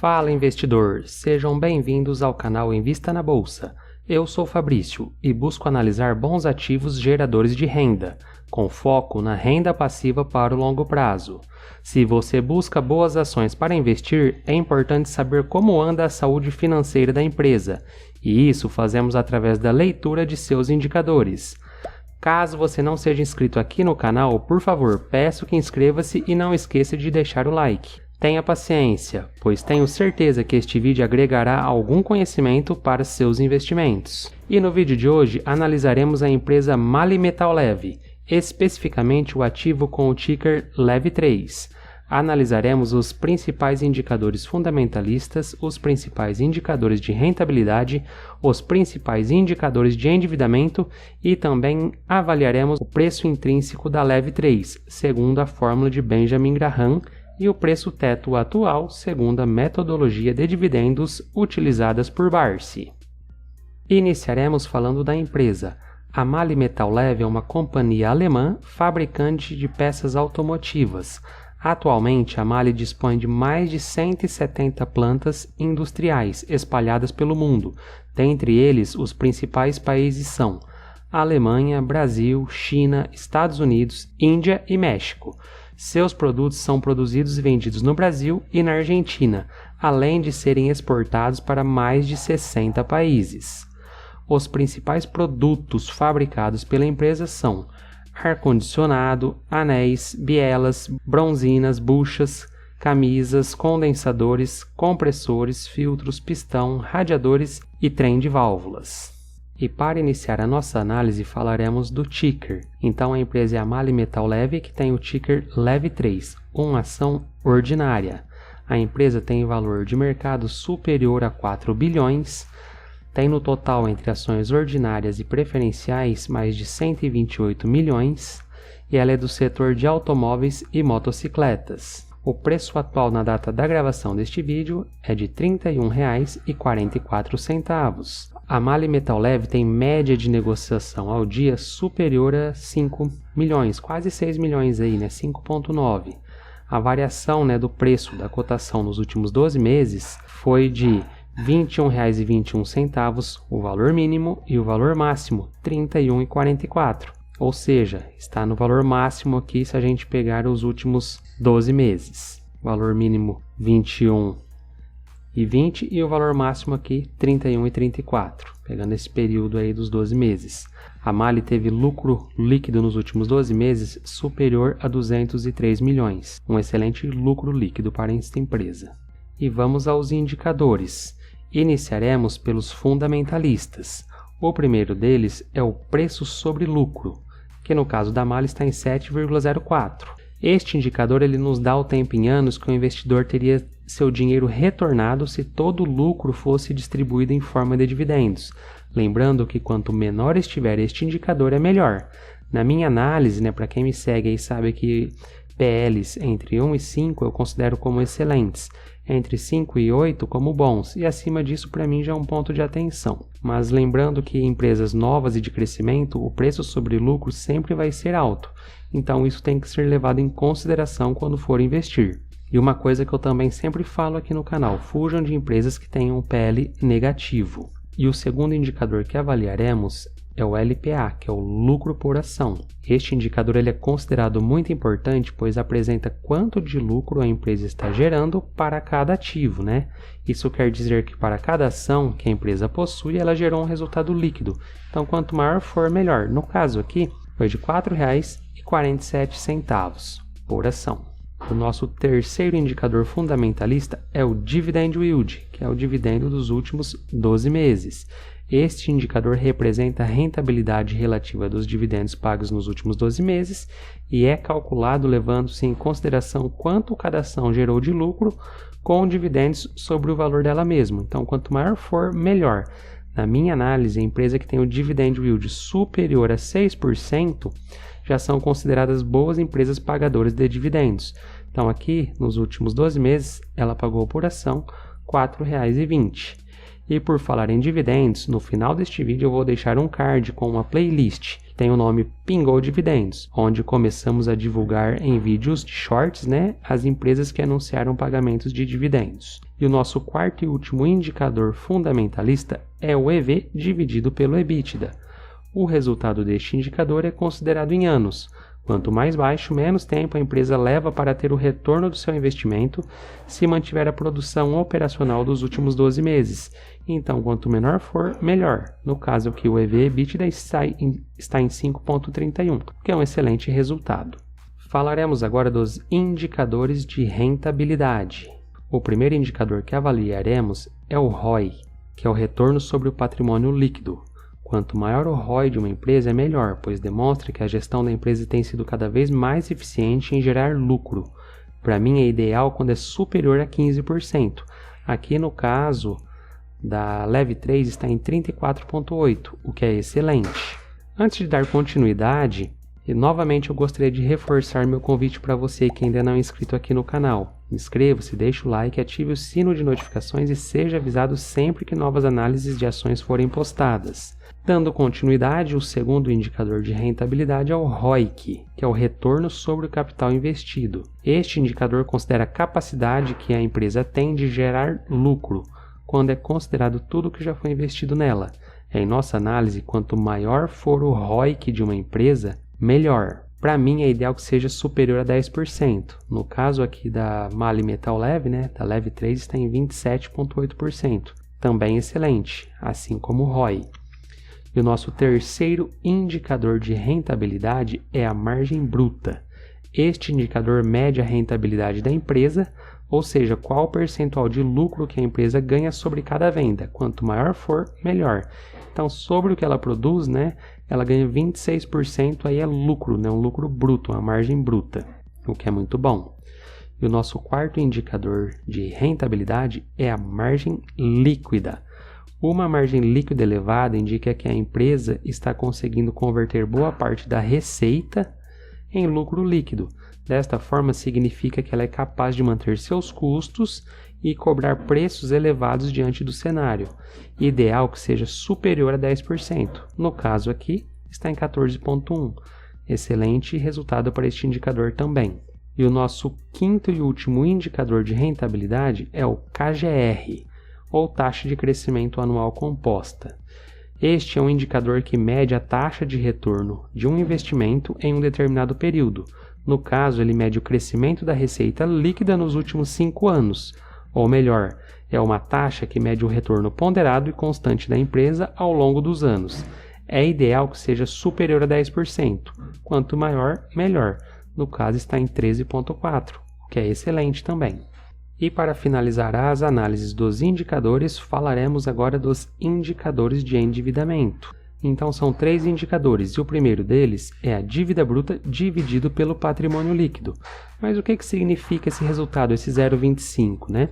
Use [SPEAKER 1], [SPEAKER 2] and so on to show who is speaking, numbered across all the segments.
[SPEAKER 1] Fala investidor, sejam bem-vindos ao canal Invista na Bolsa. Eu sou Fabrício e busco analisar bons ativos geradores de renda, com foco na renda passiva para o longo prazo. Se você busca boas ações para investir, é importante saber como anda a saúde financeira da empresa, e isso fazemos através da leitura de seus indicadores. Caso você não seja inscrito aqui no canal, por favor, peço que inscreva-se e não esqueça de deixar o like. Tenha paciência, pois tenho certeza que este vídeo agregará algum conhecimento para seus investimentos. E no vídeo de hoje analisaremos a empresa MAHLE Metal Leve, especificamente o ativo com o ticker LEV3. Analisaremos os principais indicadores fundamentalistas, os principais indicadores de rentabilidade, os principais indicadores de endividamento e também avaliaremos o preço intrínseco da LEV3, segundo a fórmula de Benjamin Graham, e o preço teto atual, segundo a metodologia de dividendos utilizadas por Barsi. Iniciaremos falando da empresa. A MAHLE Metal Leve é uma companhia alemã fabricante de peças automotivas. Atualmente, a MAHLE dispõe de mais de 170 plantas industriais espalhadas pelo mundo. Dentre eles, os principais países são Alemanha, Brasil, China, Estados Unidos, Índia e México. Seus produtos são produzidos e vendidos no Brasil e na Argentina, além de serem exportados para mais de 60 países. Os principais produtos fabricados pela empresa são ar-condicionado, anéis, bielas, bronzinas, buchas, camisas, condensadores, compressores, filtros, pistão, radiadores e trem de válvulas. E para iniciar a nossa análise falaremos do ticker. Então a empresa é a MAHLE Metal Leve, que tem o ticker LEV3, uma ação ordinária. A empresa tem valor de mercado superior a 4 bilhões, tem no total entre ações ordinárias e preferenciais mais de 128 milhões e ela é do setor de automóveis e motocicletas. O preço atual na data da gravação deste vídeo é de R$ 31,44. A MAHLE Metal Leve tem média de negociação ao dia superior a 5 milhões, quase 6 milhões aí, 5,9. A variação do preço da cotação nos últimos 12 meses foi de R$ 21,21, o valor mínimo, e o valor máximo, R$ 31,44. Ou seja, está no valor máximo aqui se a gente pegar os últimos 12 meses. Valor mínimo R$ 21,20 e o valor máximo aqui R$ 31,34, pegando esse período aí dos 12 meses. A MAHLE teve lucro líquido nos últimos 12 meses superior a 203 milhões, um excelente lucro líquido para esta empresa. E vamos aos indicadores. Iniciaremos pelos fundamentalistas. O primeiro deles é o preço sobre lucro, que no caso da MAHLE está em 7,04. Este indicador ele nos dá o tempo em anos que o investidor teria seu dinheiro retornado se todo o lucro fosse distribuído em forma de dividendos. Lembrando que quanto menor estiver este indicador é melhor. Na minha análise, para quem me segue aí sabe que PLs entre 1 e 5 eu considero como excelentes, entre 5 e 8 como bons, e acima disso para mim já é um ponto de atenção. Mas lembrando que em empresas novas e de crescimento, o preço sobre lucro sempre vai ser alto, então isso tem que ser levado em consideração quando for investir. E uma coisa que eu também sempre falo aqui no canal, fujam de empresas que tenham PL negativo. E o segundo indicador que avaliaremos é o LPA, que é o lucro por ação. Este indicador ele é considerado muito importante, pois apresenta quanto de lucro a empresa está gerando para cada ativo, Isso quer dizer que para cada ação que a empresa possui, ela gerou um resultado líquido. Então, quanto maior for, melhor. No caso aqui, foi de R$ 4,47 por ação. O nosso terceiro indicador fundamentalista é o Dividend Yield, que é o dividendo dos últimos 12 meses. Este indicador representa a rentabilidade relativa dos dividendos pagos nos últimos 12 meses e é calculado levando-se em consideração quanto cada ação gerou de lucro com dividendos sobre o valor dela mesma. Então, quanto maior for, melhor. Na minha análise, a empresa que tem o Dividend Yield superior a 6% já são consideradas boas empresas pagadoras de dividendos. Então, aqui, nos últimos 12 meses, ela pagou por ação R$ 4,20. E por falar em dividendos, no final deste vídeo eu vou deixar um card com uma playlist que tem o nome Pingou Dividendos, onde começamos a divulgar em vídeos de shorts, né, as empresas que anunciaram pagamentos de dividendos. E o nosso quarto e último indicador fundamentalista é o EV dividido pelo EBITDA. O resultado deste indicador é considerado em anos. Quanto mais baixo, menos tempo a empresa leva para ter o retorno do seu investimento se mantiver a produção operacional dos últimos 12 meses. Então, quanto menor for, melhor. No caso aqui, o EV/EBITDA está em 5,31, que é um excelente resultado. Falaremos agora dos indicadores de rentabilidade. O primeiro indicador que avaliaremos é o ROI, que é o retorno sobre o patrimônio líquido. Quanto maior o ROI de uma empresa é melhor, pois demonstra que a gestão da empresa tem sido cada vez mais eficiente em gerar lucro. Para mim é ideal quando é superior a 15%. Aqui no caso da Leve 3 está em 34,8%, o que é excelente. Antes de dar continuidade, novamente eu gostaria de reforçar meu convite para você que ainda não é inscrito aqui no canal. Inscreva-se, deixe o like, ative o sino de notificações e seja avisado sempre que novas análises de ações forem postadas. Dando continuidade, o segundo indicador de rentabilidade é o ROIC, que é o retorno sobre o capital investido. Este indicador considera a capacidade que a empresa tem de gerar lucro, quando é considerado tudo que já foi investido nela. Em nossa análise, quanto maior for o ROIC de uma empresa, melhor. Para mim é ideal que seja superior a 10%. No caso aqui da Mali Metal Leve, né, da Leve 3 está em 27,8%. Também excelente, assim como o ROI. E o nosso terceiro indicador de rentabilidade é a margem bruta. Este indicador mede a rentabilidade da empresa, ou seja, qual o percentual de lucro que a empresa ganha sobre cada venda. Quanto maior for, melhor. Então, sobre o que ela produz, né, ela ganha 26%, aí é lucro, né, um lucro bruto, uma margem bruta, o que é muito bom. E o nosso quarto indicador de rentabilidade é a margem líquida. Uma margem líquida elevada indica que a empresa está conseguindo converter boa parte da receita em lucro líquido. Desta forma, significa que ela é capaz de manter seus custos e cobrar preços elevados diante do cenário. Ideal que seja superior a 10%. No caso aqui, está em 14,1%. Excelente resultado para este indicador também. E o nosso quinto e último indicador de rentabilidade é o KGR, ou taxa de crescimento anual composta. Este é um indicador que mede a taxa de retorno de um investimento em um determinado período. No caso, ele mede o crescimento da receita líquida nos últimos 5 anos. Ou melhor, é uma taxa que mede o retorno ponderado e constante da empresa ao longo dos anos. É ideal que seja superior a 10%. Quanto maior, melhor. No caso, está em 13,4%, o que é excelente também. E para finalizar as análises dos indicadores, falaremos agora dos indicadores de endividamento. Então são 3 indicadores e o primeiro deles é a dívida bruta dividido pelo patrimônio líquido. Mas o que significa esse resultado, esse 0,25, né?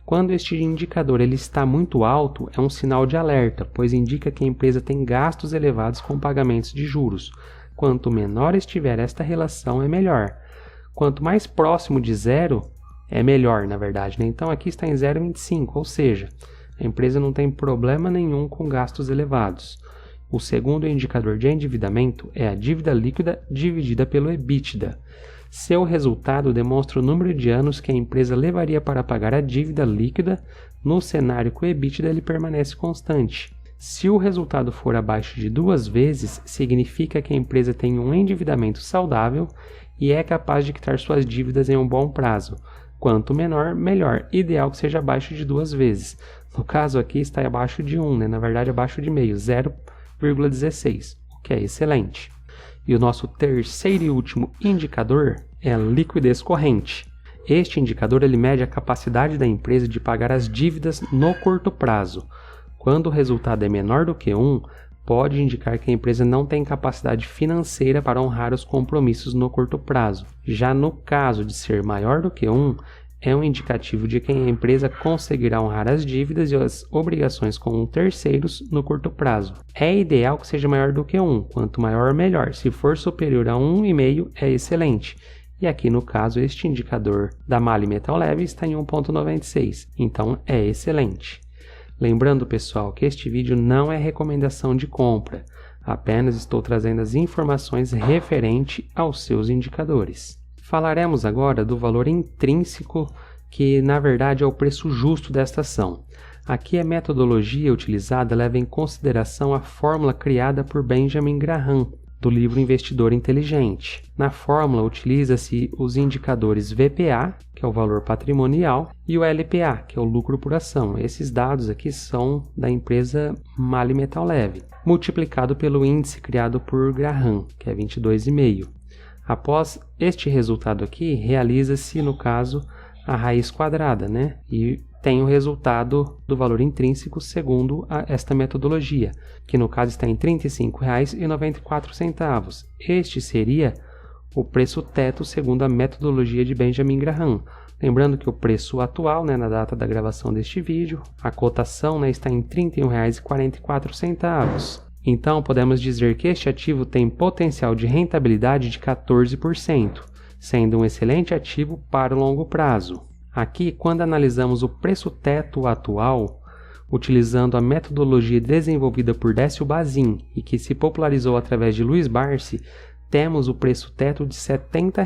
[SPEAKER 1] Quando este indicador ele está muito alto, é um sinal de alerta, pois indica que a empresa tem gastos elevados com pagamentos de juros. Quanto menor estiver esta relação, é melhor. Quanto mais próximo de zero, é melhor, na verdade, né? Então aqui está em 0,25, ou seja, a empresa não tem problema nenhum com gastos elevados. O segundo indicador de endividamento é a dívida líquida dividida pelo EBITDA. Seu resultado demonstra o número de anos que a empresa levaria para pagar a dívida líquida no cenário que o EBITDA ele permanece constante. Se o resultado for abaixo de 2 vezes, significa que a empresa tem um endividamento saudável e é capaz de quitar suas dívidas em um bom prazo. Quanto menor, melhor. Ideal que seja abaixo de 2 vezes. No caso aqui está abaixo de 1, né? Na verdade abaixo de meio, 0,16, o que é excelente. E o nosso terceiro e último indicador é a liquidez corrente. Este indicador ele mede a capacidade da empresa de pagar as dívidas no curto prazo. Quando o resultado é menor do que 1, pode indicar que a empresa não tem capacidade financeira para honrar os compromissos no curto prazo. Já no caso de ser maior do que 1, é um indicativo de que a empresa conseguirá honrar as dívidas e as obrigações com terceiros no curto prazo. É ideal que seja maior do que 1, quanto maior, melhor. Se for superior a 1,5, é excelente. E aqui no caso, este indicador da Mali Metal Leve está em 1,96, então é excelente. Lembrando, pessoal, que este vídeo não é recomendação de compra. Apenas estou trazendo as informações referente aos seus indicadores. Falaremos agora do valor intrínseco, que na verdade é o preço justo desta ação. Aqui a metodologia utilizada leva em consideração a fórmula criada por Benjamin Graham, do livro Investidor Inteligente. Na fórmula utiliza-se os indicadores VPA, que é o valor patrimonial, e o LPA, que é o lucro por ação. Esses dados aqui são da empresa MAHLE Metal Leve, multiplicado pelo índice criado por Graham, que é 22,5. Após este resultado aqui, realiza-se, no caso, a raiz quadrada, né? E tem o resultado do valor intrínseco segundo esta metodologia, que no caso está em R$ 35,94. Este seria o preço teto segundo a metodologia de Benjamin Graham. Lembrando que o preço atual, né, na data da gravação deste vídeo, a cotação, né, está em R$ 31,44. Então, podemos dizer que este ativo tem potencial de rentabilidade de 14%, sendo um excelente ativo para o longo prazo. Aqui, quando analisamos o preço teto atual, utilizando a metodologia desenvolvida por Décio Bazin e que se popularizou através de Luiz Barsi, temos o preço teto de R$ 70.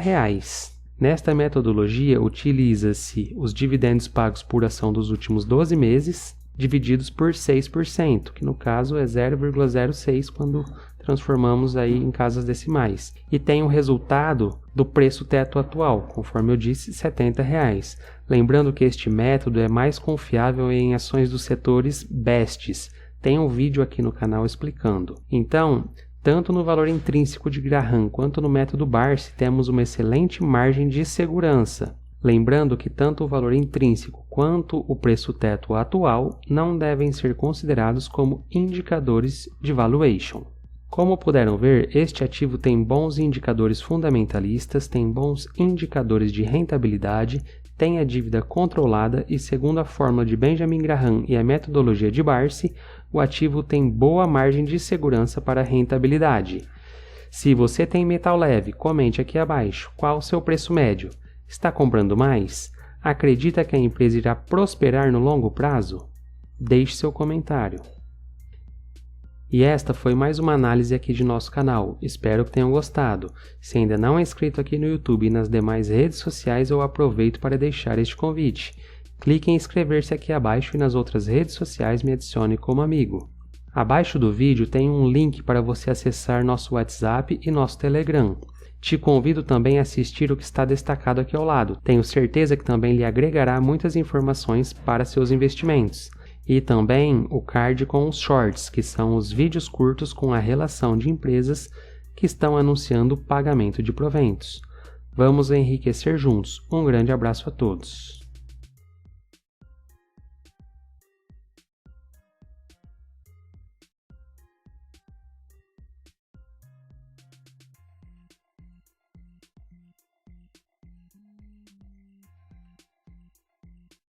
[SPEAKER 1] Nesta metodologia, utiliza-se os dividendos pagos por ação dos últimos 12 meses, divididos por 6%, que no caso é 0,06 quando transformamos aí em casas decimais. E tem o resultado do preço teto atual, conforme eu disse, R$ 70. Lembrando que este método é mais confiável em ações dos setores BESTs. Tem um vídeo aqui no canal explicando. Então, tanto no valor intrínseco de Graham quanto no método Barsi, temos uma excelente margem de segurança. Lembrando que tanto o valor intrínseco quanto o preço teto atual não devem ser considerados como indicadores de valuation. Como puderam ver, este ativo tem bons indicadores fundamentalistas, tem bons indicadores de rentabilidade, tem a dívida controlada e, segundo a fórmula de Benjamin Graham e a metodologia de Barsi, o ativo tem boa margem de segurança para a rentabilidade. Se você tem metal leve, comente aqui abaixo qual o seu preço médio. Está comprando mais? Acredita que a empresa irá prosperar no longo prazo? Deixe seu comentário. E esta foi mais uma análise aqui de nosso canal. Espero que tenham gostado. Se ainda não é inscrito aqui no YouTube e nas demais redes sociais, eu aproveito para deixar este convite. Clique em inscrever-se aqui abaixo e nas outras redes sociais me adicione como amigo. Abaixo do vídeo tem um link para você acessar nosso WhatsApp e nosso Telegram. Te convido também a assistir o que está destacado aqui ao lado. Tenho certeza que também lhe agregará muitas informações para seus investimentos. E também o card com os shorts, que são os vídeos curtos com a relação de empresas que estão anunciando o pagamento de proventos. Vamos enriquecer juntos. Um grande abraço a todos.